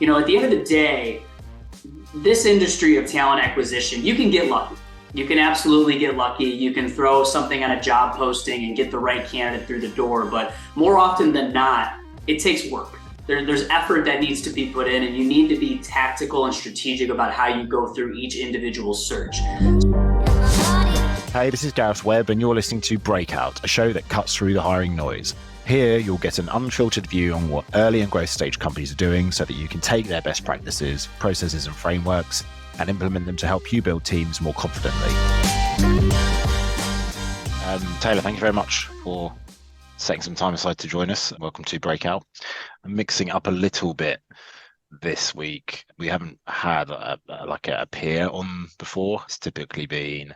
At the end of the day, this industry of talent acquisition, you can get lucky. You can absolutely get lucky. You can throw something on a job posting and get the right candidate through the door. But more often than not, it takes work. There's effort that needs to be put in, and you need to be tactical and strategic about how you go through each individual search. Hey, this is Gareth Webb, and you're listening to Breakout, a show that cuts through the hiring noise. Here, you'll get an unfiltered view on what early and growth stage companies are doing so that you can take their best practices, processes, and frameworks and implement them to help you build teams more confidently. Taylor, thank you very much for setting some time aside to join us. Welcome to Breakout. I'm mixing up a little bit this week. We haven't had a peer on before. It's typically been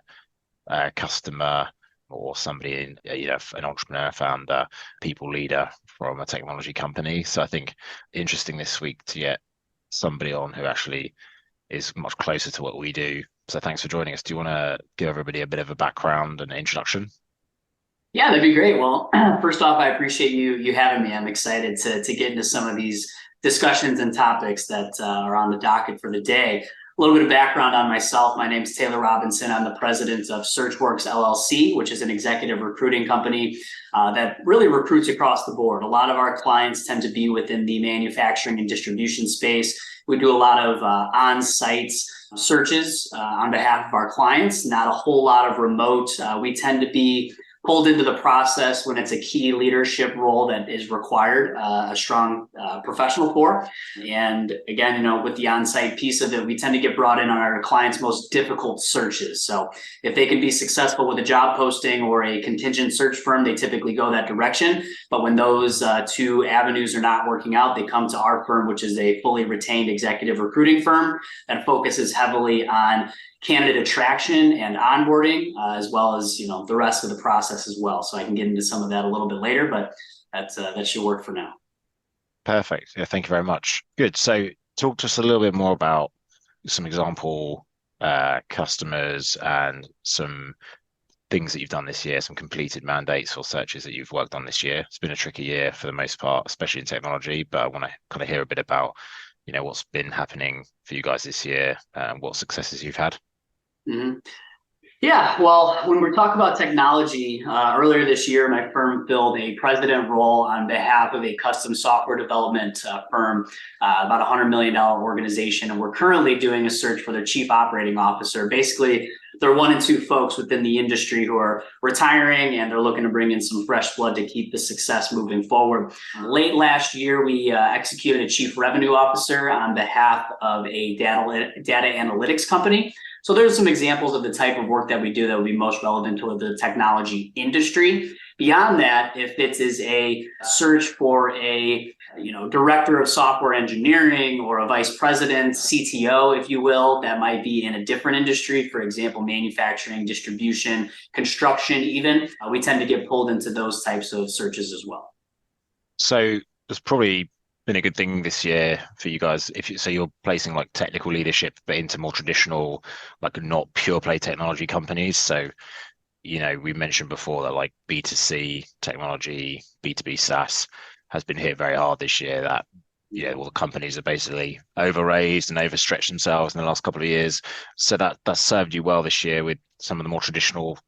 a customer or somebody in, an entrepreneur, founder, people leader from a technology company. So I think interesting this week to get somebody on who actually is much closer to what we do. So thanks for joining us. Do you want to give everybody a bit of a background and introduction? Yeah, that'd be great. Well, first off, I appreciate you having me. I'm excited to get into some of these discussions and topics that are on the docket for the day. A little bit of background on myself. My name is Taylor Robinson. I'm the president of Searchworks LLC, which is an executive recruiting company that really recruits across the board. A lot of our clients tend to be within the manufacturing and distribution space. We do a lot of on-site searches on behalf of our clients, not a whole lot of remote. We tend to be pulled into the process when it's a key leadership role that is required a strong professional for. And again, with the on-site piece of it, we tend to get brought in on our clients' most difficult searches. So if they can be successful with a job posting or a contingent search firm, they typically go that direction. But when those two avenues are not working out, they come to our firm, which is a fully retained executive recruiting firm that focuses heavily on candidate attraction and onboarding, as well as the rest of the process as well. So I can get into some of that a little bit later, but that should work for now. Perfect. Yeah, thank you very much. Good. So talk to us a little bit more about some example customers and some things that you've done this year, some completed mandates or searches that you've worked on this year. It's been a tricky year for the most part, especially in technology, but I want to kind of hear a bit about what's been happening for you guys this year and what successes you've had. Mm-hmm. Yeah, well, when we're talking about technology, earlier this year, my firm filled a president role on behalf of a custom software development firm, about a $100 million organization. And we're currently doing a search for their chief operating officer. Basically, they're one and two folks within the industry who are retiring, and they're looking to bring in some fresh blood to keep the success moving forward. Late last year, we executed a chief revenue officer on behalf of a data analytics company. So there's some examples of the type of work that we do that would be most relevant to the technology industry. Beyond that, if it is a search for a director of software engineering or a vice president, CTO, if you will, that might be in a different industry, for example, manufacturing, distribution, construction even, we tend to get pulled into those types of searches as well. So there's probably been a good thing this year for you guys so you're placing like technical leadership but into more traditional, like not pure play technology companies. So we mentioned before that like B2C technology, B2B SaaS has been hit very hard this year. That all the companies are basically overraised and overstretched themselves in the last couple of years. So that served you well this year with some of the more traditional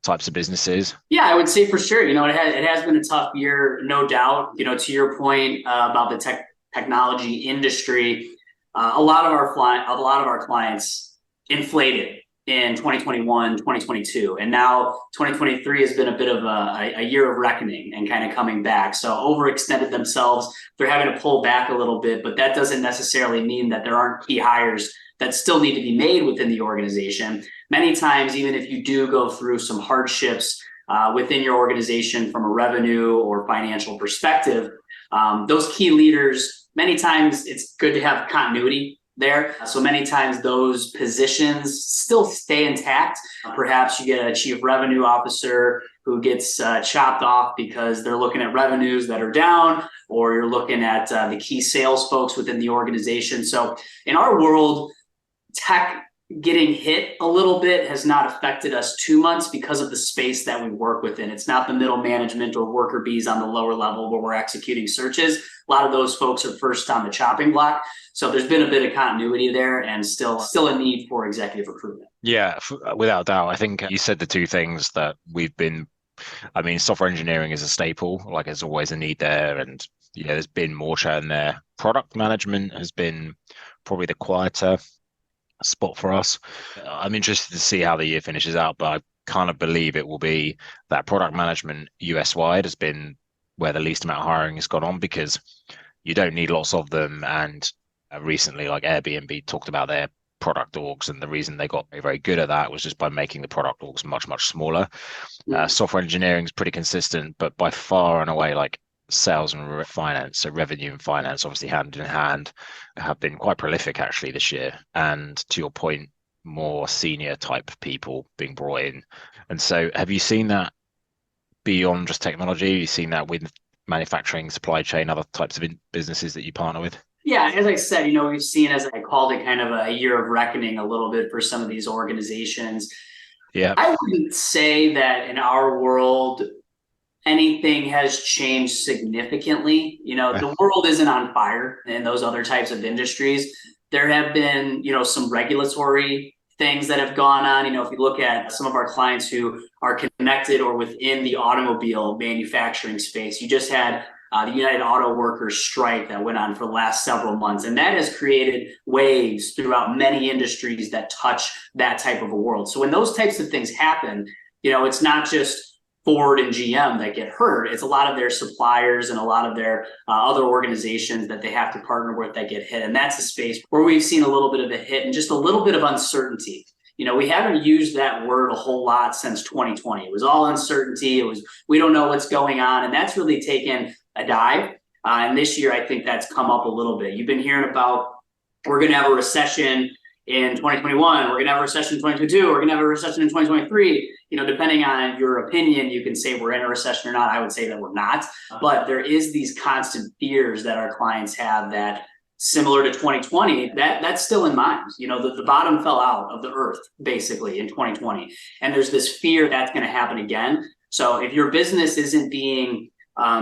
types of businesses. Yeah, I would say for sure. It has been a tough year, no doubt. To your point about the technology industry, a lot of our clients inflated in 2021, 2022, and now 2023 has been a bit of a year of reckoning and kind of coming back. So overextended themselves. They're having to pull back a little bit, but that doesn't necessarily mean that there aren't key hires that still need to be made within the organization. Many times, even if you do go through some hardships within your organization from a revenue or financial perspective, those key leaders, many times it's good to have continuity there. So many times those positions still stay intact. Perhaps you get a chief revenue officer who gets chopped off because they're looking at revenues that are down, or you're looking at the key sales folks within the organization. So in our world, tech getting hit a little bit has not affected us too much because of the space that we work within. It's not the middle management or worker bees on the lower level where we're executing searches. A lot of those folks are first on the chopping block. So there's been a bit of continuity there and still a need for executive recruitment. Yeah, without doubt. I think you said the two things that we've been, I mean, software engineering is a staple, like there's always a need there. And, there's been more churn there. Product management has been probably the quieter spot for us. I'm interested to see how the year finishes out, but I kind of believe it will be that product management US wide has been where the least amount of hiring has gone on because you don't need lots of them. And recently, like Airbnb talked about their product orgs, and the reason they got very good at that was just by making the product orgs much, much smaller. Software engineering is pretty consistent, but by far and away, like sales and finance, so revenue and finance, obviously hand in hand, have been quite prolific actually this year. And to your point, more senior type people being brought in. And so have you seen that beyond just technology? Have you seen that with manufacturing, supply chain, other types of businesses that you partner with? Yeah, as I said, we've seen, as I called it, kind of a year of reckoning a little bit for some of these organizations. Yeah. I wouldn't say that in our world, anything has changed significantly. The world isn't on fire in those other types of industries. There have been, some regulatory things that have gone on. If you look at some of our clients who are connected or within the automobile manufacturing space, you just had the United Auto Workers strike that went on for the last several months. And that has created waves throughout many industries that touch that type of a world. So when those types of things happen, it's not just Ford and GM that get hurt. It's a lot of their suppliers and a lot of their other organizations that they have to partner with that get hit. And that's a space where we've seen a little bit of a hit and just a little bit of uncertainty. We haven't used that word a whole lot since 2020. It was all uncertainty. We don't know what's going on. And that's really taken a dive. And this year, I think that's come up a little bit. You've been hearing about, we're going to have a recession in 2021, we're going to have a recession in 2022, we're going to have a recession in 2023. Depending on your opinion, you can say we're in a recession or not. I would say that we're not. But there is these constant fears that our clients have that, similar to 2020, that's still in mind. The bottom fell out of the earth, basically, in 2020. And there's this fear that's going to happen again. So if your business isn't being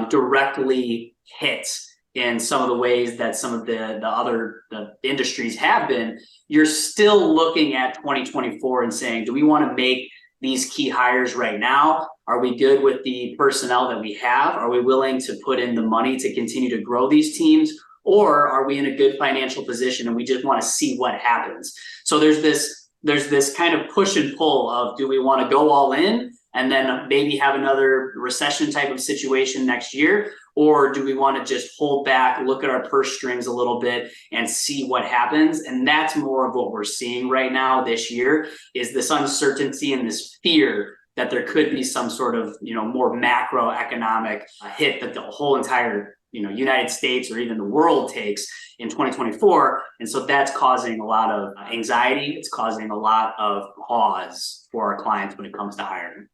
directly hit in some of the ways that some of the other industries have been, you're still looking at 2024 and saying, do we want to make these key hires right now? Are we good with the personnel that we have? Are we willing to put in the money to continue to grow these teams? Or are we in a good financial position and we just want to see what happens? So there's this kind of push and pull of, do we want to go all in and then maybe have another recession type of situation next year? Or do we want to just hold back, look at our purse strings a little bit and see what happens? And that's more of what we're seeing right now this year, is this uncertainty and this fear that there could be some sort of, more macroeconomic hit that the whole entire, United States or even the world takes in 2024. And so that's causing a lot of anxiety. It's causing a lot of pause for our clients when it comes to hiring.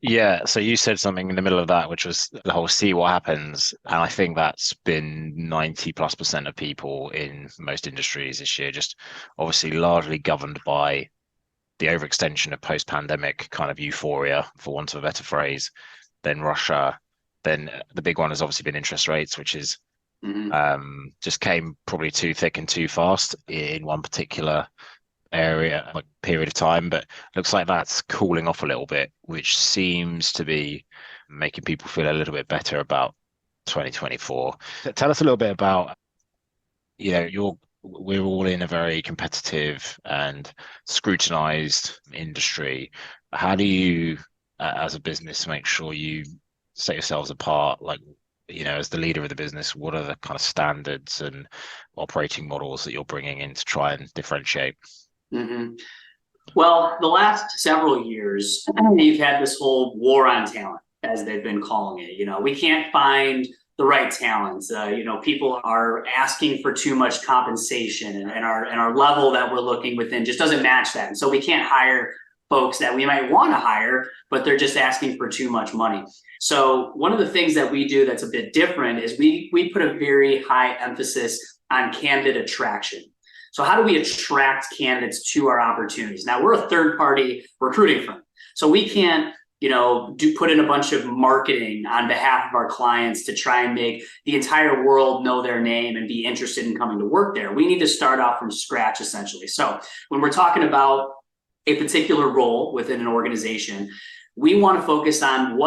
Yeah, so you said something in the middle of that, which was the whole see what happens. And I think that's been 90+% of people in most industries this year, just obviously largely governed by the overextension of post-pandemic kind of euphoria, for want of a better phrase, then Russia. Then the big one has obviously been interest rates, which is just came probably too thick and too fast in one particular area, like period of time, but looks like that's cooling off a little bit, which seems to be making people feel a little bit better about 2024. Tell us a little bit about, we're all in a very competitive and scrutinized industry. How do you, as a business, make sure you set yourselves apart? Like, as the leader of the business, what are the kind of standards and operating models that you're bringing in to try and differentiate? Mm-hmm. Well, the last several years, you've had this whole war on talent, as they've been calling it. We can't find the right talents. People are asking for too much compensation, and our level that we're looking within just doesn't match that. And so we can't hire folks that we might want to hire, but they're just asking for too much money. So one of the things that we do that's a bit different is we put a very high emphasis on candidate attraction. So how do we attract candidates to our opportunities? Now, we're a third-party recruiting firm, so we can't put in a bunch of marketing on behalf of our clients to try and make the entire world know their name and be interested in coming to work there. We need to start off from scratch, essentially. So when we're talking about a particular role within an organization, we want to focus on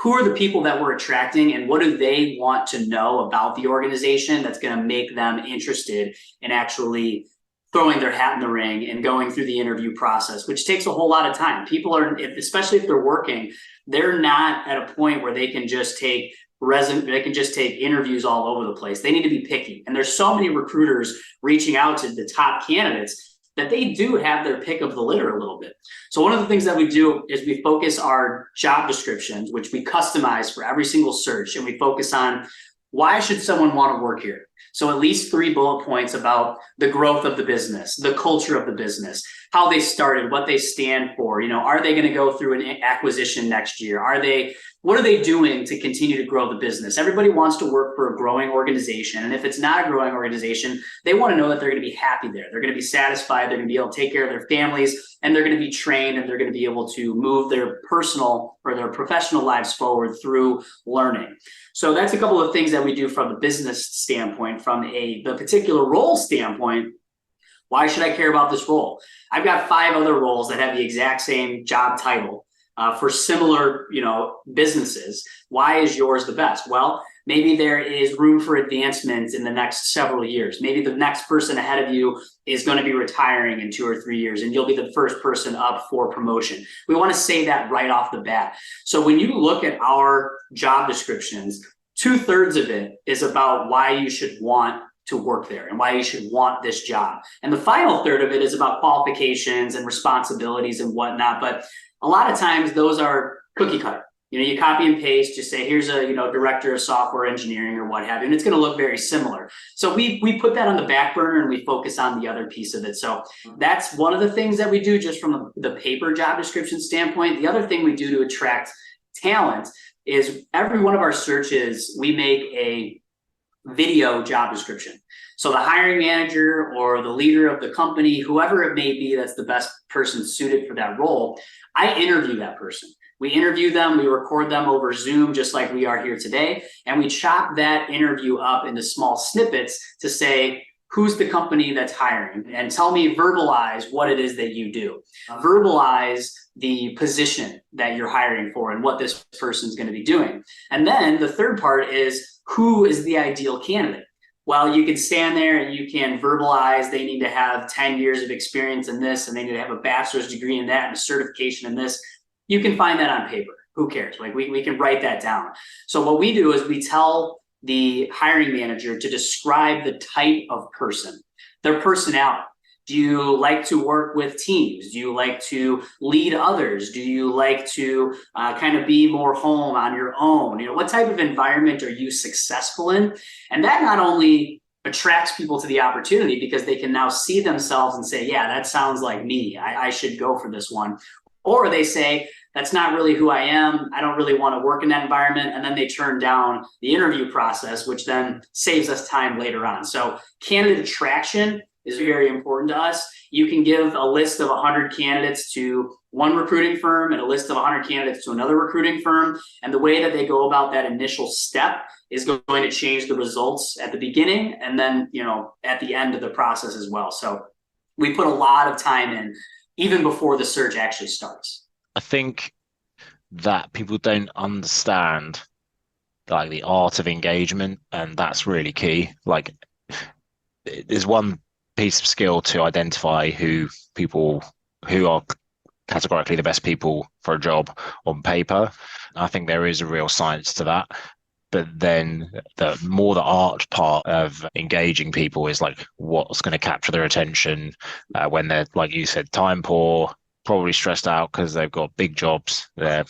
who are the people that we're attracting and what do they want to know about the organization that's going to make them interested in actually throwing their hat in the ring and going through the interview process, which takes a whole lot of time. People are, especially if they're working, they're not at a point where they can just take interviews all over the place. They need to be picky. And there's so many recruiters reaching out to the top candidates that they do have their pick of the litter a little bit. So one of the things that we do is we focus our job descriptions, which we customize for every single search, and we focus on why should someone want to work here? So at least 3 bullet points about the growth of the business, the culture of the business, how they started, what they stand for. Are they going to go through an acquisition next year? What are they doing to continue to grow the business? Everybody wants to work for a growing organization. And if it's not a growing organization, they want to know that they're going to be happy there. They're going to be satisfied. They're going to be able to take care of their families, and they're going to be trained, and they're going to be able to move their personal or their professional lives forward through learning. So that's a couple of things that we do from the business standpoint. From the particular role standpoint, why should I care about this role? I've got 5 other roles that have the exact same job title for similar, businesses. Why is yours the best? Well, maybe there is room for advancement in the next several years. Maybe the next person ahead of you is going to be retiring in 2 or 3 years, and you'll be the first person up for promotion. We want to say that right off the bat. So when you look at our job descriptions, 2/3 of it is about why you should want to work there and why you should want this job. And the final third of it is about qualifications and responsibilities and whatnot. But a lot of times those are cookie cutter. You copy and paste, just say, here's a, director of software engineering or what have you, and it's going to look very similar. So we put that on the back burner and we focus on the other piece of it. So that's one of the things that we do just from the paper job description standpoint. The other thing we do to attract talent is every one of our searches, we make a video job description. So the hiring manager or the leader of the company, whoever it may be, that's the best person suited for that role, I interview that person. We interview them, we record them over Zoom, just like we are here today. And we chop that interview up into small snippets to say, who's the company that's hiring? And tell me, verbalize what it is that you do. Verbalize the position that you're hiring for and what this person's going to be doing. And then the third part is, who is the ideal candidate? Well, you can stand there and you can verbalize they need to have 10 years of experience in this, and they need to have a bachelor's degree in that and a certification in this. You can find that on paper. Who cares? Like we can write that down. So what we do is we tell the hiring manager to describe the type of person, their personality. Do you like to work with teams? Do you like to lead others? Do you like to kind of be more home on your own? What type of environment are you successful in? And that not only attracts people to the opportunity because they can now see themselves and say, yeah, that sounds like me. I should go for this one. Or they say, that's not really who I am. I don't really want to work in that environment. And then they turn down the interview process, which then saves us time later on. So candidate attraction is very important to us. You can give a list of 100 candidates to one recruiting firm and a list of 100 candidates to another recruiting firm. And the way that they go about that initial step is going to change the results at the beginning and then, at the end of the process as well. So we put a lot of time in even before the search actually starts. I think that people don't understand like the art of engagement, and that's really key. Like there's one piece of skill to identify who are categorically the best people for a job on paper. I think there is a real science to that. But then the art part of engaging people is like what's going to capture their attention when they're, like you said, time poor, probably stressed out because they've got big jobs. They're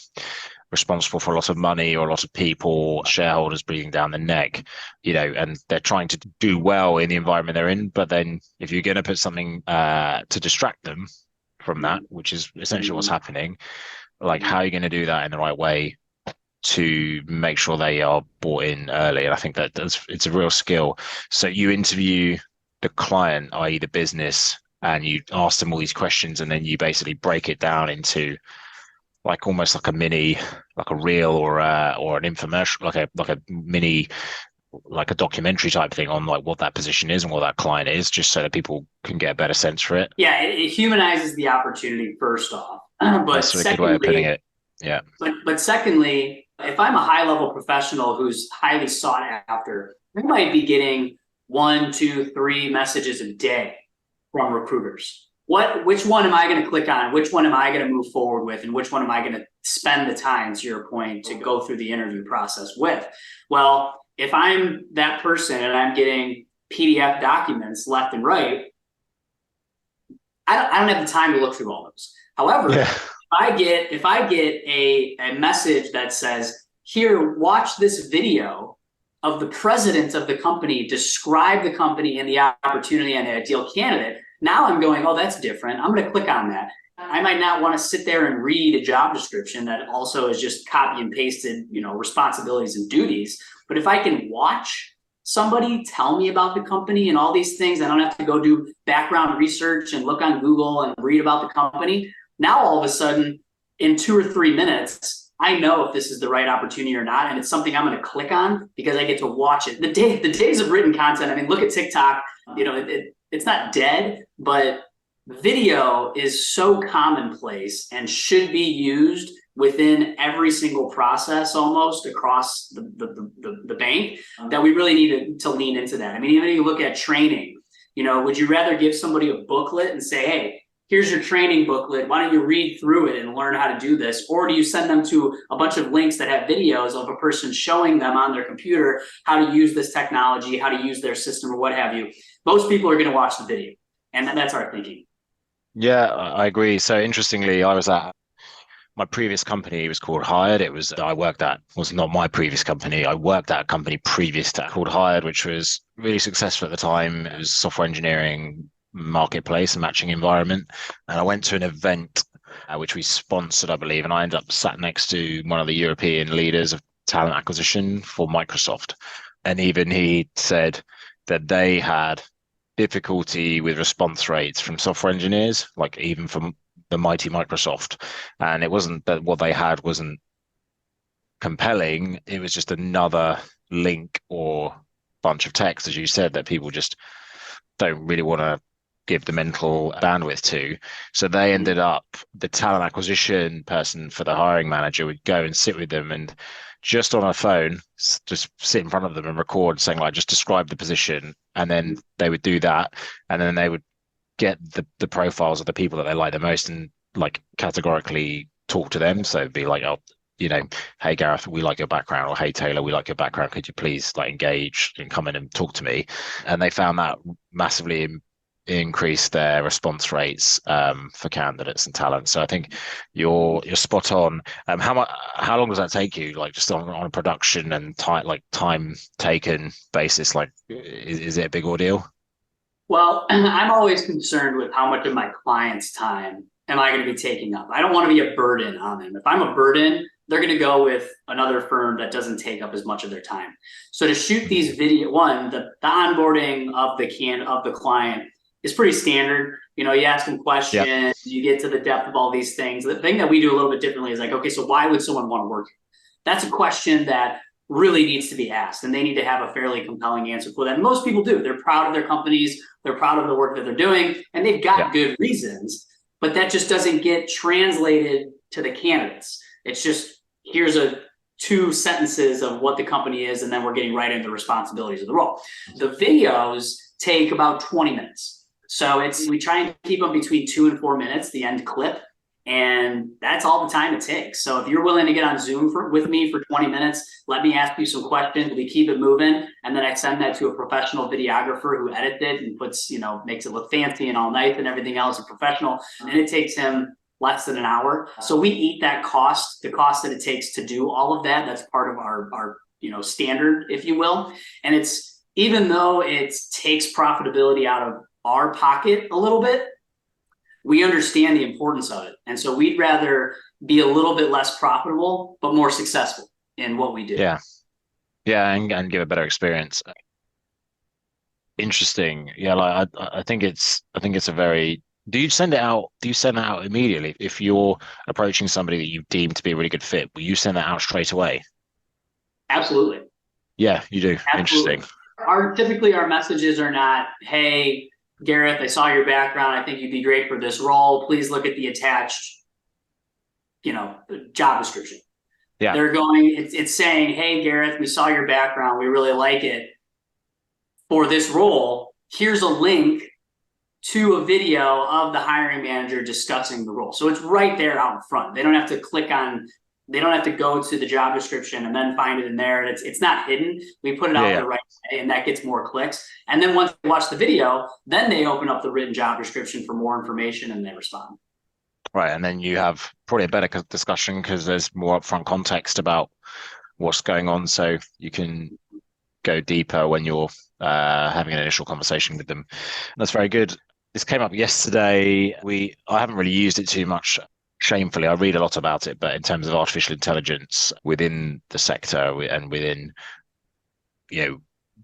responsible for a lot of money or a lot of people, shareholders breathing down the neck, and they're trying to do well in the environment they're in. But then if you're going to put something to distract them from that, which is essentially what's happening, like how are you going to do that in the right way to make sure they are bought in early? And I think it's a real skill. So you interview the client, i.e. the business, and you ask them all these questions, and then you basically break it down into like almost like a mini, like a reel or an infomercial, like a mini, like a documentary type thing on like what that position is and what that client is, just so that people can get a better sense for it. Yeah, it humanizes the opportunity first off. But That's a good way of putting secondly, it. Yeah. but secondly, if I'm a high level professional who's highly sought after, I might be getting 1, 2, 3 messages a day from recruiters. Which one am I going to click on? Which one am I going to move forward with? And which one am I going to spend the time, to your point, to go through the interview process with? Well, if I'm that person and I'm getting PDF documents left and right, I don't have the time to look through all those. However, Yeah. if I get a message that says, here, watch this video of the president of the company describe the company and the opportunity and the ideal candidate, now I'm going, oh, that's different. I'm going to click on that. I might not want to sit there and read a job description that also is just copy and pasted, responsibilities and duties. But if I can watch somebody tell me about the company and all these things, I don't have to go do background research and look on Google and read about the company. Now, all of a sudden, in 2 or 3 minutes, I know if this is the right opportunity or not, and it's something I'm going to click on because I get to watch it. The days of written content, I mean, look at TikTok. It's not dead, but video is so commonplace and should be used within every single process almost across the bank, that we really need to lean into that. I mean, even if you look at training, would you rather give somebody a booklet and say, hey, here's your training booklet, why don't you read through it and learn how to do this? Or do you send them to a bunch of links that have videos of a person showing them on their computer how to use this technology, how to use their system or what have you? Most people are going to watch the video, and that's our thinking. Yeah, I agree. So interestingly, I was at my previous company. Was called Hired. Was not my previous company. I worked at a company previous to called Hired, which was really successful at the time. It was software engineering marketplace and matching environment. And I went to an event which we sponsored, I believe, and I ended up sat next to one of the European leaders of talent acquisition for Microsoft. And even he said that they had difficulty with response rates from software engineers, like even from the mighty Microsoft. And it wasn't that what they had wasn't compelling. It was just another link or bunch of text, as you said, that people just don't really want to give the mental bandwidth to. So they ended up, the talent acquisition person for the hiring manager would go and sit with them and just on a phone, just sit in front of them and record saying, like, just describe the position. And then they would do that. And then they would get the profiles of the people that they like the most and like categorically talk to them. So it'd be like, oh, hey Gareth, we like your background, or hey Taylor, we like your background. Could you please like engage and come in and talk to me? And they found that massively increase their response rates for candidates and talent. So I think you're spot on. How long does that take you? Like just on a production and time taken basis? Like, is it a big ordeal? Well, I'm always concerned with how much of my client's time am I going to be taking up. I don't want to be a burden on them. If I'm a burden, they're going to go with another firm that doesn't take up as much of their time. So to shoot these the onboarding of the client is pretty standard. You ask them questions, Yep. you get to the depth of all these things. The thing that we do a little bit differently is like, okay, so why would someone want to work here? That's a question that really needs to be asked, and they need to have a fairly compelling answer for that. And most people do. They're proud of their companies, they're proud of the work that they're doing, and they've got good reasons, but that just doesn't get translated to the candidates. It's just, here's 2 sentences of what the company is, and then we're getting right into the responsibilities of the role. The videos take about 20 minutes. So we try and keep them between 2 and 4 minutes, the end clip. And that's all the time it takes. So if you're willing to get on Zoom with me for 20 minutes, let me ask you some questions. We keep it moving. And then I send that to a professional videographer who edits it and puts, makes it look fancy and all nice and everything else, a professional. And it takes him less than an hour. So we eat that cost, the cost that it takes to do all of that. That's part of our standard, if you will. And it's, even though it takes profitability out of our pocket a little bit, we understand the importance of it. And so we'd rather be a little bit less profitable, but more successful in what we do. Yeah. Yeah. And give a better experience. Interesting. Yeah, like I think it's a very. Do you send it out? Do you send it out immediately if you're approaching somebody that you deem to be a really good fit? Will you send that out straight away? Absolutely. Yeah, you do. Interesting. Absolutely. Typically our messages are not, hey, Gareth, I saw your background. I think you'd be great for this role. Please look at the attached, job description. Yeah, It's saying, hey, Gareth, we saw your background. We really like it for this role. Here's a link to a video of the hiring manager discussing the role. So it's right there out in front. They don't have to they don't have to go to the job description and then find it in there. And it's not hidden. We put it yeah, out yeah. there right away, and that gets more clicks. And then once they watch the video, then they open up the written job description for more information and they respond. Right, and then you have probably a better discussion because there's more upfront context about what's going on, so you can go deeper when you're having an initial conversation with them. That's very good. This came up yesterday. I haven't really used it too much. Shamefully, I read a lot about it, but in terms of artificial intelligence within the sector and within,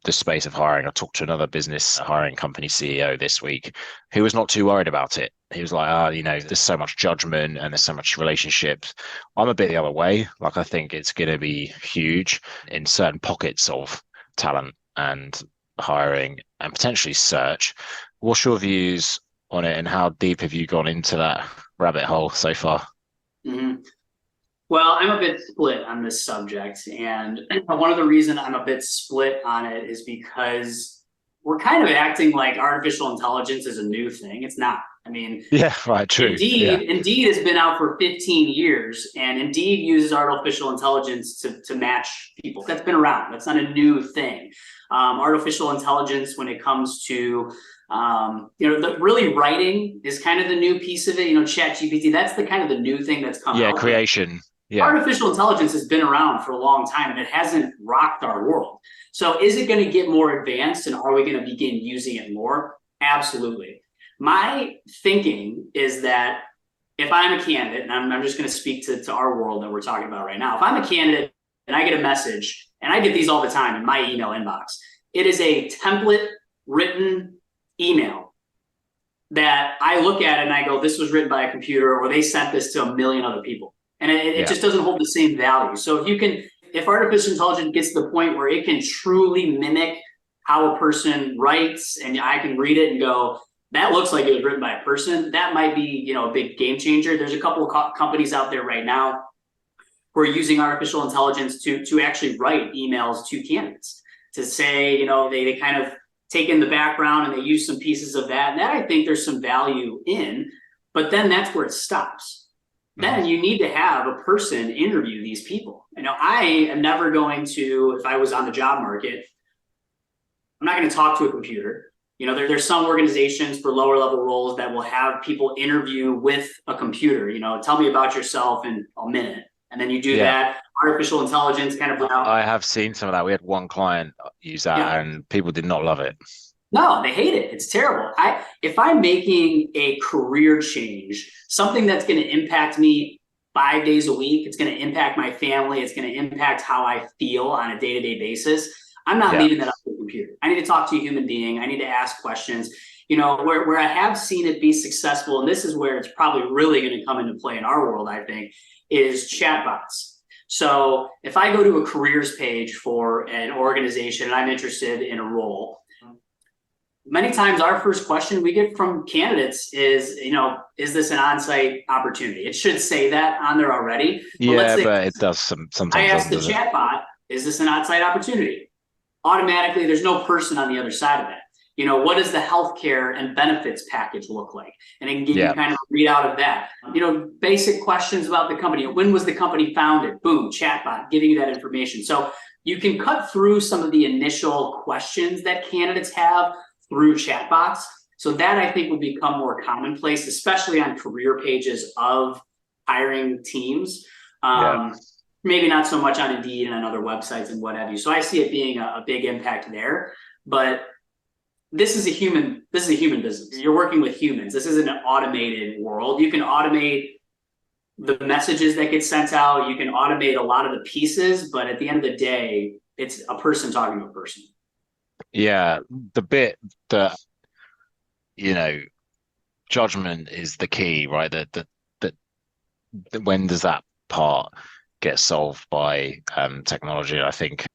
the space of hiring, I talked to another business hiring company CEO this week who was not too worried about it. He was like, there's so much judgment and there's so much relationships. I'm a bit the other way. Like, I think it's going to be huge in certain pockets of talent and hiring and potentially search. What's your views on it, and how deep have you gone into that rabbit hole so far? Mm-hmm. Well, I'm a bit split on this subject. And one of the reasons I'm a bit split on it is because we're kind of acting like artificial intelligence is a new thing. It's not. I mean, Yeah, right, true. Yeah, Indeed has been out for 15 years, and Indeed uses artificial intelligence to match people. That's been around. That's not a new thing. Artificial intelligence, when it comes to really writing is kind of the new piece of it. Chat GPT, that's the kind of the new thing that's come yeah, out. creation. Yeah. Artificial intelligence has been around for a long time and it hasn't rocked our world. So is it going to get more advanced, and are we going to begin using it more? Absolutely. My thinking is that if I'm a candidate, and I'm just going to speak to our world that we're talking about right now, if I'm a candidate and I get a message, and I get these all the time in my email inbox, it is a template written email that I look at and I go, this was written by a computer, or they sent this to a million other people. And it just doesn't hold the same value. So if artificial intelligence gets to the point where it can truly mimic how a person writes, and I can read it and go, that looks like it was written by a person, that might be, a big game changer. There's a couple of companies out there right now who are using artificial intelligence to actually write emails to candidates to say, they kind of take in the background and they use some pieces of that. And that I think there's some value in, but then that's where it stops. Then you need to have a person interview these people. I am never going to, if I was on the job market, I'm not going to talk to a computer. There's some organizations for lower level roles that will have people interview with a computer. Tell me about yourself in a minute. And then you do that. Artificial intelligence kind of. I have seen some of that. We had one client use that, and people did not love it. No, they hate it. It's terrible. If I'm making a career change, something that's going to impact me 5 days a week, it's going to impact my family, it's going to impact how I feel on a day-to-day basis, I'm not leaving that up to the computer. I need to talk to a human being. I need to ask questions. Where I have seen it be successful, and this is where it's probably really going to come into play in our world, I think, is chatbots. So if I go to a careers page for an organization and I'm interested in a role, many times our first question we get from candidates is, is this an on-site opportunity? It should say that on there already. But it does sometimes. I asked the chatbot, is this an on-site opportunity? Automatically, there's no person on the other side of that. What does the healthcare and benefits package look like? And it can give you kind of a readout of that. Basic questions about the company. When was the company founded? Boom, chatbot, giving you that information. So you can cut through some of the initial questions that candidates have through chatbots. So that I think will become more commonplace, especially on career pages of hiring teams. Maybe not so much on Indeed and on other websites and what have you. So I see it being a big impact there. But this is a human business. You're working with humans. This isn't an automated world. You can automate the messages that get sent out. You can automate a lot of the pieces, but at the end of the day, it's a person talking to a person. Yeah, the bit that, you know, judgment is the key, right? That when does that part get solved by technology? I think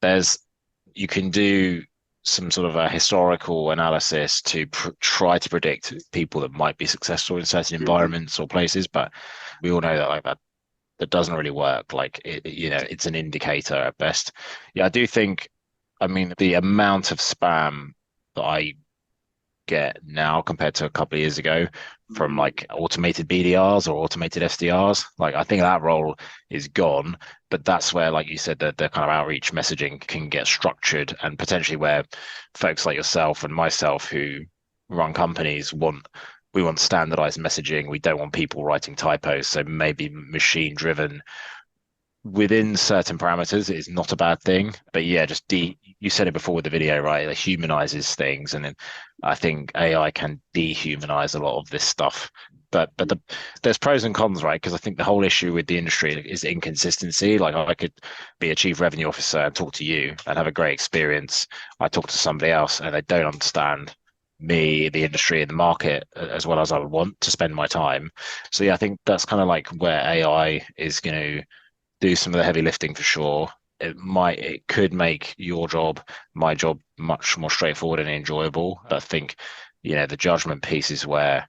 you can do some sort of a historical analysis to try to predict people that might be successful in certain Mhm. environments or places, but we all know that that doesn't really work. Like it's an indicator at best. Yeah, I do think. I mean, the amount of spam that I get now compared to a couple of years ago from Mhm. like automated BDRs or automated SDRs. Like I think that role is gone, but that's where, like you said, the kind of outreach messaging can get structured and potentially where folks like yourself and myself who run companies we want standardized messaging. We don't want people writing typos. So maybe machine driven within certain parameters is not a bad thing. But yeah, you said it before with the video, right? It humanizes things, and then I think AI can dehumanize a lot of this stuff. But there's pros and cons, right? Because I think the whole issue with the industry is inconsistency. Like I could be a chief revenue officer and talk to you and have a great experience. I talk to somebody else and they don't understand me, the industry, and the market as well as I would want to spend my time. So yeah, I think that's kind of like where AI is going to do some of the heavy lifting for sure. It could make your job, my job, much more straightforward and enjoyable. But I think, the judgment piece is where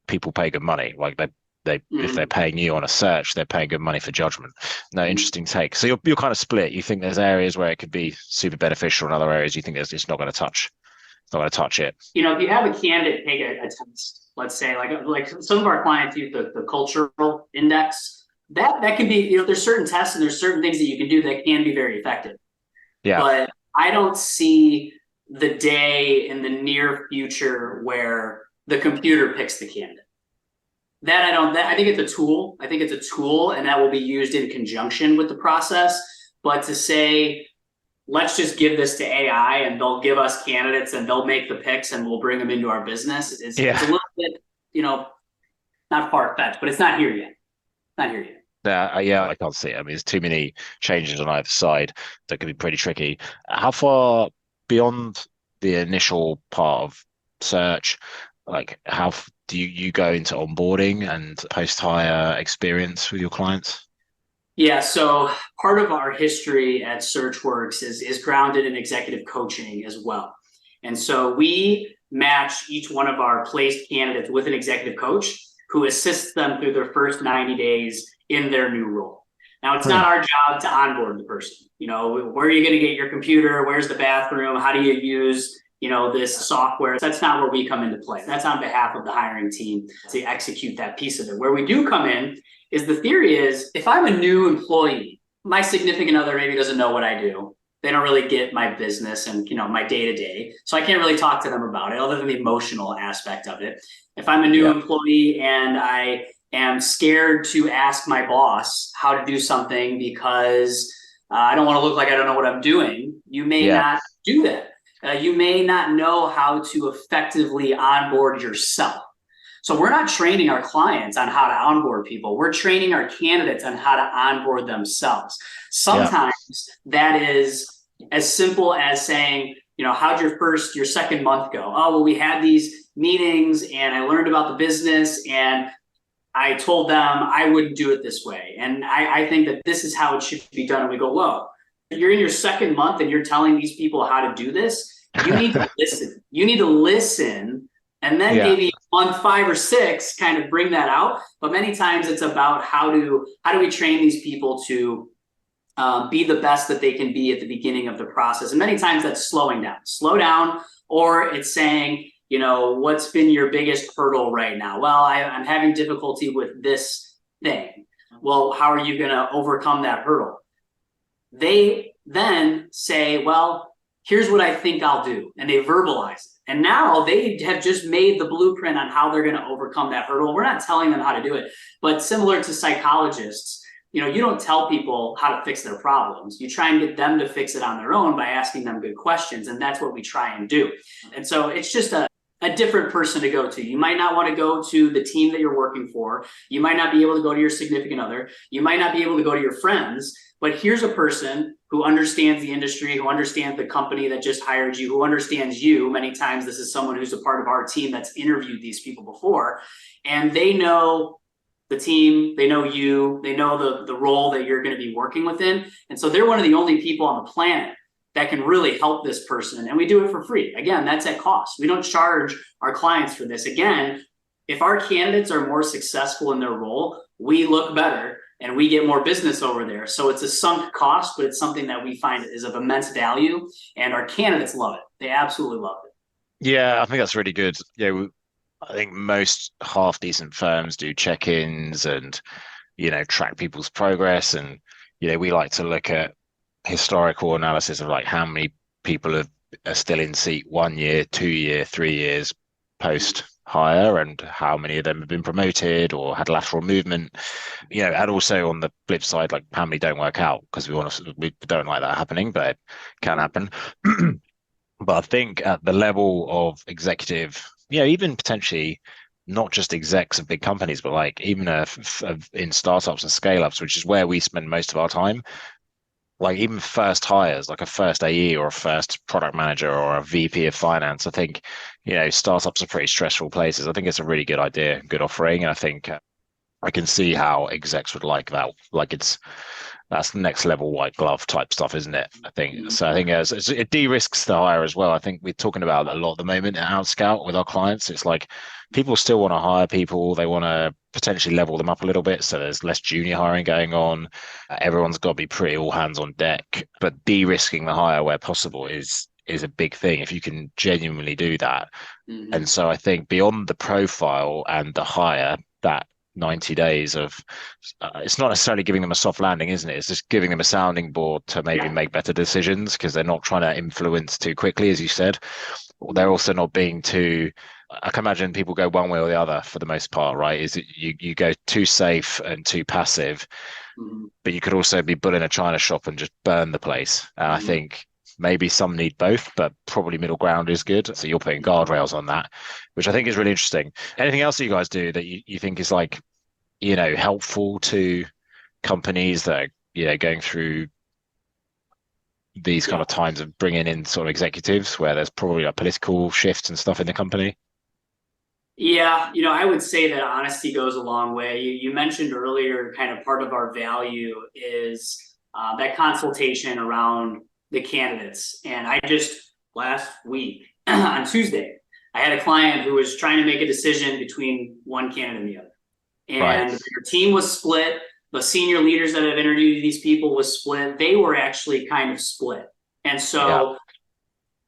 people pay good money. Like if they're Mhm. paying you on a search, they're paying good money for judgment. No, interesting take. So you're kind of split. You think there's areas where it could be super beneficial, and other areas you think there's just not going to touch, not going to touch it. If you have a candidate take a test, let's say like some of our clients use the cultural index. That can be, there's certain tests and there's certain things that you can do that can be very effective. Yeah, But I don't see the day in the near future where the computer picks the candidate. That I don't. I think it's a tool. I think it's a tool, and that will be used in conjunction with the process. But to say, let's just give this to AI and they'll give us candidates and they'll make the picks and we'll bring them into our business is it's a yeah. little bit, not far fetched, but it's not here yet. Not here yet. Yeah, I can't see it. I mean, there's too many changes on either side that could be pretty tricky. How far beyond the initial part of search, like do you go into onboarding and post-hire experience with your clients? Yeah, so part of our history at Searchworks is grounded in executive coaching as well. And so we match each one of our placed candidates with an executive coach who assists them through their first 90 days in their new role. Now, it's Hmm. not our job to onboard the person. Where are you going to get your computer? Where's the bathroom? How do you use, this software? That's not where we come into play. That's on behalf of the hiring team to execute that piece of it. Where we do come in is the theory is if I'm a new employee, my significant other maybe doesn't know what I do. They don't really get my business and my day to day. So I can't really talk to them about it other than the emotional aspect of it. If I'm a new Yeah, employee and I am scared to ask my boss how to do something because I don't want to look like I don't know what I'm doing, you may yeah, not do that. You may not know how to effectively onboard yourself. So we're not training our clients on how to onboard people. We're training our candidates on how to onboard themselves. yeah, Sometimes that is as simple as saying, how'd your second month go? Oh, well, we had these meetings and I learned about the business and I told them I wouldn't do it this way. And I think that this is how it should be done. And we go, whoa, you're in your second month and you're telling these people how to do this. You need to listen. You need to listen. And then yeah, maybe month 5 or 6, kind of bring that out. But many times it's about how do we train these people to be the best that they can be at the beginning of the process. And many times that's slowing down, slow down, or it's saying, what's been your biggest hurdle right now? Well, I'm having difficulty with this thing. Well, how are you going to overcome that hurdle? They then say, well, here's what I think I'll do. And they verbalize it. And now they have just made the blueprint on how they're going to overcome that hurdle. We're not telling them how to do it, but similar to psychologists, you don't tell people how to fix their problems. You try and get them to fix it on their own by asking them good questions. And that's what we try and do. And so it's just a different person to go to. You might not want to go to the team that you're working for. You might not be able to go to your significant other. You might not be able to go to your friends, but here's a person who understands the industry, who understands the company that just hired you, who understands you. Many times this is someone who's a part of our team that's interviewed these people before, and they know the team, they know you, they know the role that you're going to be working within. And so they're one of the only people on the planet that can really help this person. And we do it for free. Again, that's at cost. We don't charge our clients for this. Again, if our candidates are more successful in their role, we look better and we get more business over there. So it's a sunk cost, but it's something that we find is of immense value, and our candidates love it. They absolutely love it. Yeah, I think that's really good. Yeah, I think most half decent firms do check-ins and, track people's progress. And, we like to look at historical analysis of like how many people are still in seat 1 year, 2 year, 3 years post hire, and how many of them have been promoted or had lateral movement, and also on the flip side, like how many don't work out, because we don't like that happening, but it can happen. But I think at the level of executive, even potentially not just execs of big companies, but like even in startups and scale-ups, which is where we spend most of our time, like even first hires, like a first AE or a first product manager or a VP of finance, I think, startups are pretty stressful places. I think it's a really good idea, good offering. And I think I can see how execs would like that. Like that's the next level white glove type stuff, isn't it? I think so. I think it de-risks the hire as well. I think we're talking about a lot at the moment at Outscout with our clients. It's like people still want to hire people. They want to potentially level them up a little bit, so there's less junior hiring going on. Everyone's got to be pretty all hands on deck. But de-risking the hire where possible is a big thing if you can genuinely do that. And so I think beyond the profile and the hire, that 90 days of it's not necessarily giving them a soft landing, isn't it? It's just giving them a sounding board to maybe make better decisions, because they're not trying to influence too quickly, as you said. They're also not being too, I can imagine people go one way or the other for the most part, right? Is it you go too safe and too passive, but you could also be bull in a china shop and just burn the place. And I think maybe some need both, but probably middle ground is good. So you're putting guardrails on that, which I think is really interesting. Anything else that you guys do that you think is like, helpful to companies that are, going through these kind of times of bringing in sort of executives where there's probably like political shifts and stuff in the company? Yeah, I would say that honesty goes a long way. You mentioned earlier, kind of part of our value is that consultation around the candidates. And I just last week on Tuesday, I had a client who was trying to make a decision between one candidate and the other. And their team was split. The senior leaders that have interviewed these people was split. They were actually kind of split. And so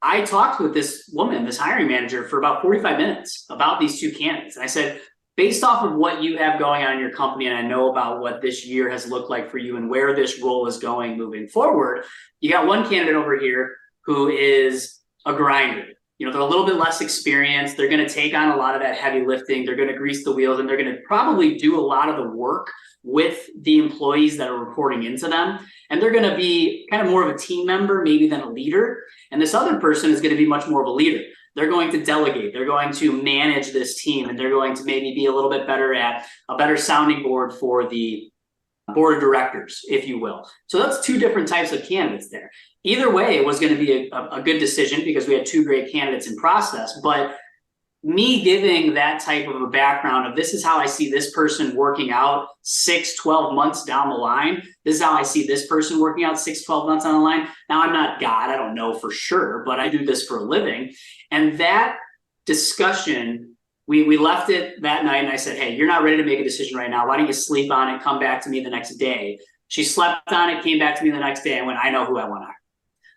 I talked with this woman, this hiring manager, for about 45 minutes about these two candidates. And I said, based off of what you have going on in your company, and I know about what this year has looked like for you and where this role is going moving forward, you got one candidate over here who is a grinder. They're a little bit less experienced. They're going to take on a lot of that heavy lifting. They're going to grease the wheels, and they're going to probably do a lot of the work with the employees that are reporting into them. And they're going to be kind of more of a team member, maybe, than a leader. And this other person is going to be much more of a leader. They're going to delegate. They're going to manage this team, and they're going to maybe be a little bit better at a better sounding board for the board of directors, if you will. So that's two different types of candidates there. Either way, it was going to be a good decision because we had two great candidates in process. But me giving that type of a background of this is how I see this person working out 6-12 months down the line. This is how I see this person working out 6-12 months down the line. Now, I'm not God. I don't know for sure, but I do this for a living. And that discussion, we left it that night, and I said, hey, you're not ready to make a decision right now. Why don't you sleep on it, come back to me the next day? She slept on it, came back to me the next day, and went, I know who I want to hire.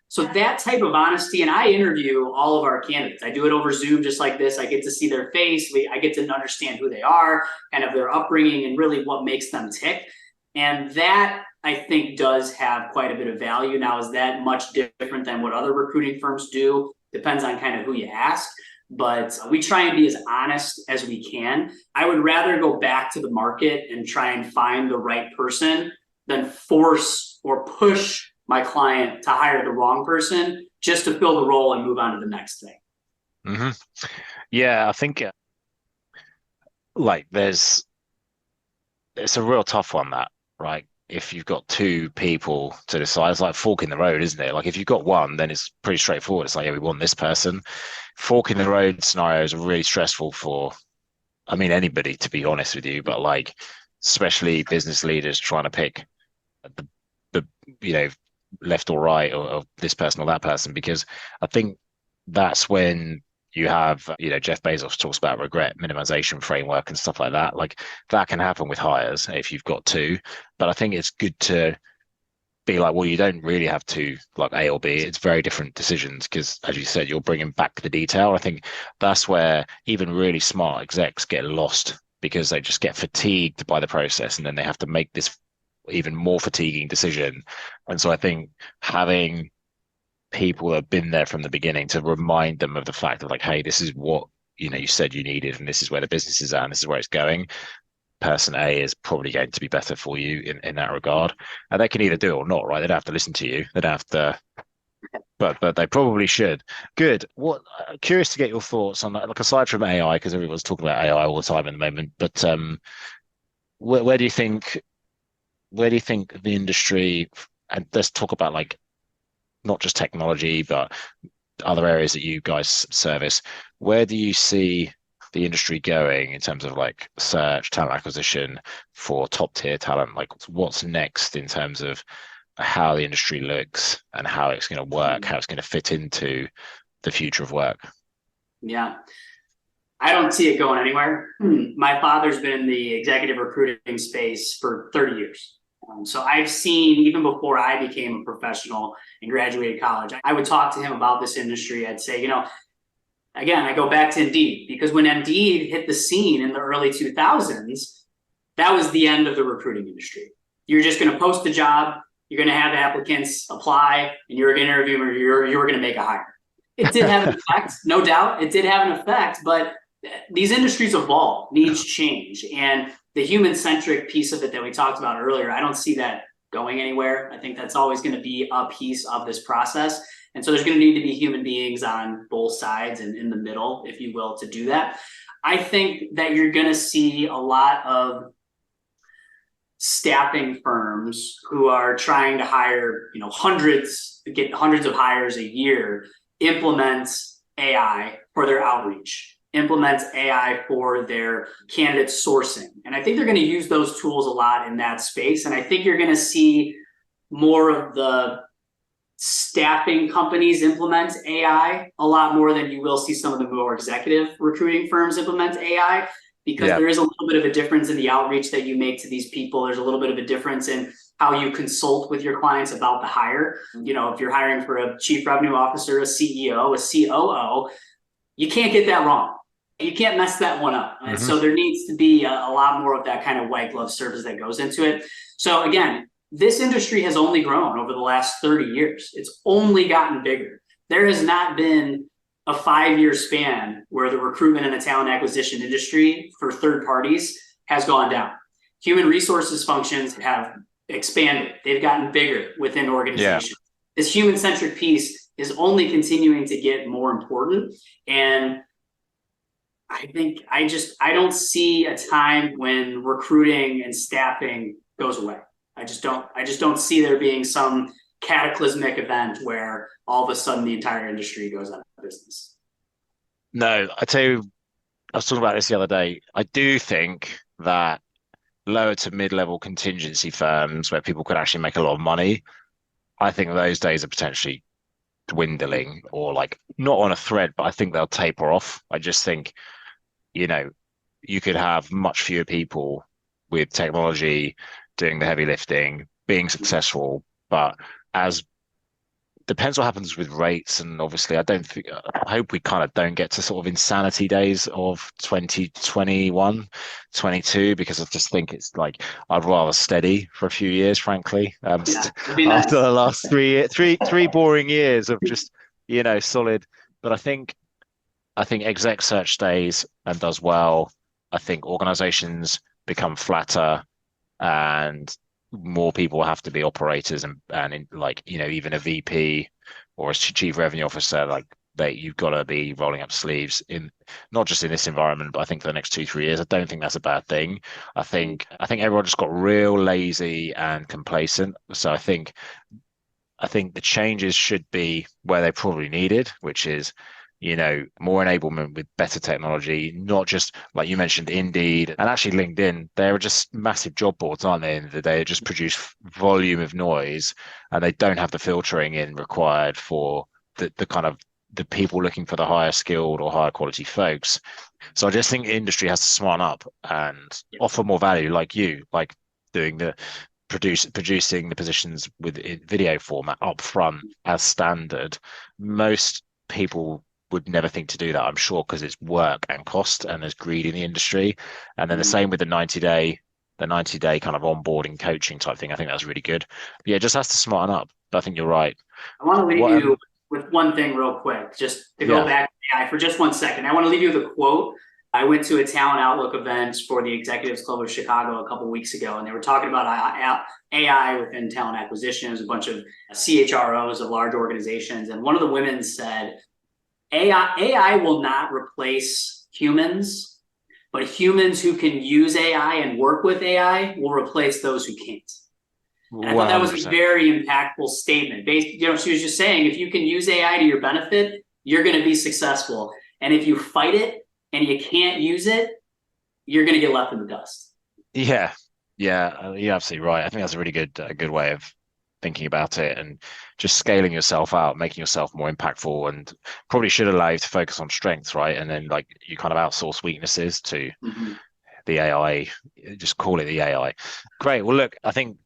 So that type of honesty, and I interview all of our candidates. I do it over Zoom just like this. I get to see their face. I get to understand who they are, kind of their upbringing, and really what makes them tick. And that, I think, does have quite a bit of value. Now, is that much different than what other recruiting firms do? Depends on kind of who you ask. But we try and be as honest as we can. I would rather go back to the market and try and find the right person than force or push my client to hire the wrong person just to fill the role and move on to the next thing. Yeah, I think like it's a real tough one, that, right? if you've got two people to decide, it's like fork in the road, isn't it? Like if you've got one, then it's pretty straightforward. It's like, yeah, we want this person. Fork in the road scenarios are really stressful for, I mean, anybody, to be honest with you, but like especially business leaders trying to pick the, the left or right, or this person or that person, because I think that's when you have, Jeff Bezos talks about regret minimization framework and stuff like that. Like that can happen with hires if you've got two, but I think it's good to be like, well, you don't really have two, like A or B. It's very different decisions because, as you said, you're bringing back the detail. I think that's where even really smart execs get lost because they just get fatigued by the process, and then they have to make this even more fatiguing decision. And so I think having people that have been there from the beginning to remind them of the fact of like, hey, this is what you said you needed, and this is where the business is at, and this is where it's going. Person A is probably going to be better for you in that regard. And they can either do it or not, right? They don't have to listen to you. They don't have to, but they probably should. Good. What curious to get your thoughts on that. Like aside from AI, because everyone's talking about AI all the time at the moment, but where do you think the industry, and let's talk about like not just technology, but other areas that you guys service, where do you see the industry going in terms of like search, talent acquisition for top tier talent? Like what's next in terms of how the industry looks and how it's going to work, how it's going to fit into the future of work? Yeah. I don't see it going anywhere. My father's been in the executive recruiting space for 30 years. So I've seen, even before I became a professional and graduated college, I would talk to him about this industry. I'd say, again, I go back to Indeed, because when Indeed hit the scene in the early 2000s, that was the end of the recruiting industry. You're just going to post the job, you're going to have applicants apply, and you're going to interview them, or you were going to make a hire. It did have an effect, no doubt. It did have an effect, but these industries evolve, needs change. And the human-centric piece of it that we talked about earlier, I don't see that going anywhere. I think that's always going to be a piece of this process. And so there's going to need to be human beings on both sides and in the middle, if you will, to do that. I think that you're going to see a lot of staffing firms who are trying to hire, get hundreds of hires a year, implement AI for their outreach, implement AI for their candidate sourcing. And I think they're going to use those tools a lot in that space. And I think you're going to see more of the staffing companies implement AI a lot more than you will see some of the more executive recruiting firms implement AI, because there is a little bit of a difference in the outreach that you make to these people. There's a little bit of a difference in how you consult with your clients about the hire. If you're hiring for a chief revenue officer, a CEO, a COO, you can't get that wrong. You can't mess that one up. And so there needs to be a lot more of that kind of white glove service that goes into it. So again, this industry has only grown over the last 30 years. It's only gotten bigger. There has not been a 5-year span where the recruitment and the talent acquisition industry for third parties has gone down. Human resources functions have expanded. They've gotten bigger within organizations. This human-centric piece is only continuing to get more important. And I think I don't see a time when recruiting and staffing goes away. I just don't see there being some cataclysmic event where all of a sudden the entire industry goes out of business. No, I tell you, I was talking about this the other day. I do think that lower to mid-level contingency firms where people could actually make a lot of money, I think those days are potentially dwindling, or like not on a thread, but I think they'll taper off. I just think, you could have much fewer people with technology doing the heavy lifting, being successful, but as depends what happens with rates. And obviously I hope we kind of don't get to sort of insanity days of 2021, 22, because I just think it's like I'd rather steady for a few years, frankly. After the last three boring years of just, solid. But I think exec search stays and does well. I think organizations become flatter, and more people have to be operators and even a VP or a chief revenue officer, like that you've got to be rolling up sleeves in, not just in this environment, but I think for the next 2-3 years. I don't think that's a bad thing. I think everyone just got real lazy and complacent. So I think the changes should be where they probably needed, which is, more enablement with better technology, not just like you mentioned, Indeed and actually LinkedIn. They're just massive job boards, aren't they? At the end of the day, they just produce volume of noise, and they don't have the filtering in required for the kind of the people looking for the higher skilled or higher quality folks. So I just think industry has to smarten up and offer more value, like doing the producing the positions with video format upfront as standard. Most people would never think to do that, I'm sure, because it's work and cost and there's greed in the industry. And then the same with the 90-day kind of onboarding coaching type thing. I think that's really good. But yeah, it just has to smarten up. But I think you're right. I want to leave you with one thing real quick, just to go back to AI for just 1 second. I want to leave you with a quote. I went to a Talent Outlook event for the Executives Club of Chicago a couple of weeks ago, and they were talking about AI within talent acquisition. It was a bunch of CHROs of large organizations. And one of the women said, AI will not replace humans, but humans who can use AI and work with AI will replace those who can't. And I thought that was a very impactful statement. She was just saying, if you can use AI to your benefit, you're going to be successful. And if you fight it and you can't use it, you're going to get left in the dust. Yeah, you're absolutely right. I think that's a really good way of thinking about it, and just scaling yourself out, making yourself more impactful, and probably should allow you to focus on strengths, right? And then like you kind of outsource weaknesses to the AI, just call it the AI. Great. Well, look, I think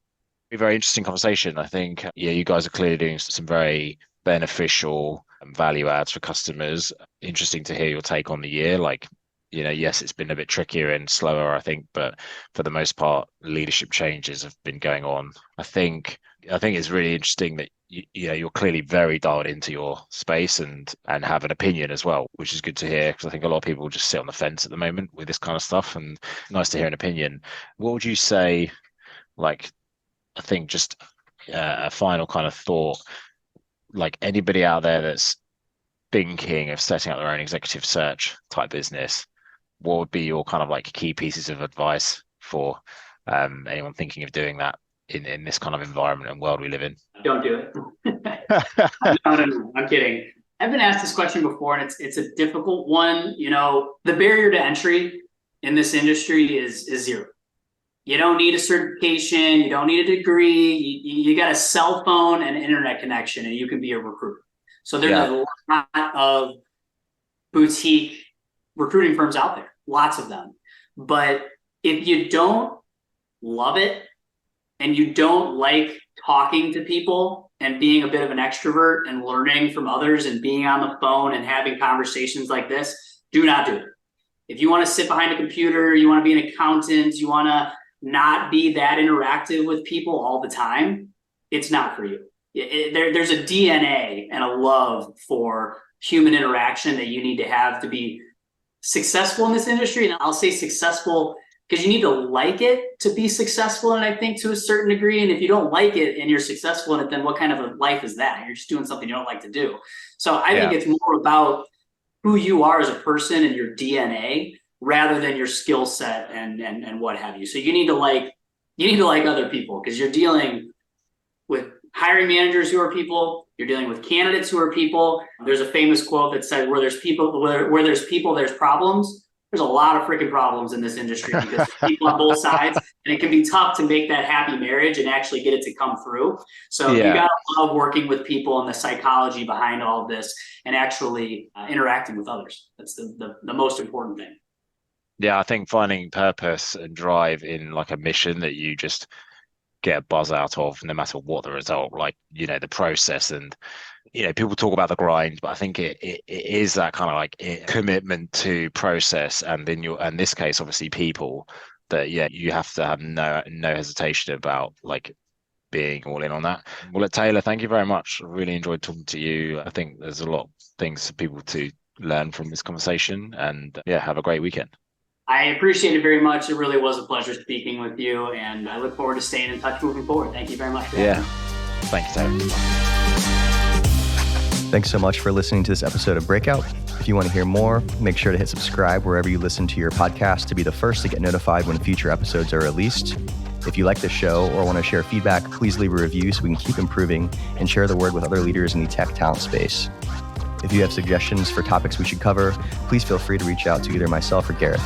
a very interesting conversation. I think, you guys are clearly doing some very beneficial value adds for customers. Interesting to hear your take on the year. Like, yes, it's been a bit trickier and slower, I think, but for the most part, leadership changes have been going on. I think it's really interesting that you're clearly very dialed into your space and have an opinion as well, which is good to hear, because I think a lot of people just sit on the fence at the moment with this kind of stuff, and nice to hear an opinion. What would you say, like, I think just a final kind of thought, like anybody out there that's thinking of setting up their own executive search type business, what would be your kind of like key pieces of advice for anyone thinking of doing that in this kind of environment and world we live in? Don't do it. No, I'm kidding. I've been asked this question before, and it's a difficult one. The barrier to entry in this industry is zero. You don't need a certification. You don't need a degree. You got a cell phone and an internet connection, and you can be a recruiter. So there's a lot of boutique recruiting firms out there, lots of them. But if you don't love it and you don't like talking to people and being a bit of an extrovert and learning from others and being on the phone and having conversations like this, do not do it. If you want to sit behind a computer, you want to be an accountant, you want to not be that interactive with people all the time, it's not for you. There's a DNA and a love for human interaction that you need to have to be successful in this industry. And I'll say successful because you need to like it to be successful. And I think to a certain degree, and if you don't like it and you're successful in it, then what kind of a life is that? You're just doing something you don't like to do. So I think it's more about who you are as a person and your DNA rather than your skill set and what have you. So you need to like other people, because you're dealing with hiring managers who are people, you're dealing with candidates who are people. There's a famous quote that said, where there's people, there's problems. There's a lot of freaking problems in this industry because people on both sides, and it can be tough to make that happy marriage and actually get it to come through. So you got to love working with people and the psychology behind all of this and actually interacting with others. That's the most important thing. Yeah, I think finding purpose and drive in like a mission that you just get a buzz out of, no matter what the result, like, the process. And, people talk about the grind, but I think it is that kind of like commitment to process. And in this case, obviously people that, you have to have no hesitation about like being all in on that. Well, Taylor, thank you very much. I really enjoyed talking to you. I think there's a lot of things for people to learn from this conversation, and have a great weekend. I appreciate it very much. It really was a pleasure speaking with you, and I look forward to staying in touch moving forward. Thank you very much. Thank you, Taylor. Thanks so much for listening to this episode of Breakout. If you want to hear more, make sure to hit subscribe wherever you listen to your podcast to be the first to get notified when future episodes are released. If you like this show or want to share feedback, please leave a review so we can keep improving and share the word with other leaders in the tech talent space. If you have suggestions for topics we should cover, please feel free to reach out to either myself or Gareth.